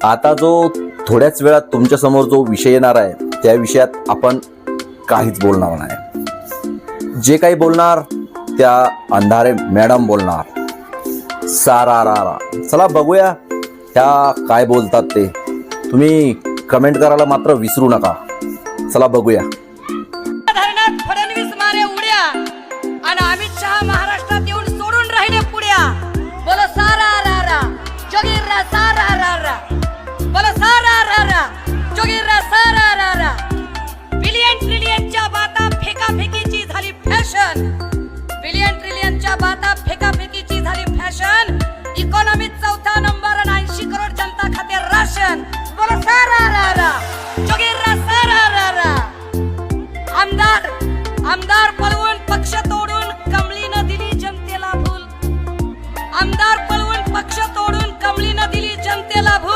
आता जो थोड्याच वेळात तुमच्या समोर जो विषय येणार आहे त्या विषयात आपण काहीच बोलणार नाही. जे काही बोलणार त्या अंधारे मॅडम बोलणार. सारा रा रा. चला बघूया ह्या काय बोलतात ते. तुम्ही कमेंट करायला मात्र विसरू नका. चला बघूया. धरणात फडणवीस मारे उड्या आणि अमित शहा महाराष्ट्रात येऊन सोडून राहिले पुड्या. बोलो सारा रा रा जोगीरा सारा रा रा. बोलो सारा रा रा जोगीरा सारा रा रा. बिलियन ट्रिलियनच्या बाता फेकाफेकीची झाली फॅशन. बिलियन ट्रिलियनच्या बाता फेकाफेकीची झाली फॅशन. इकॉनॉमी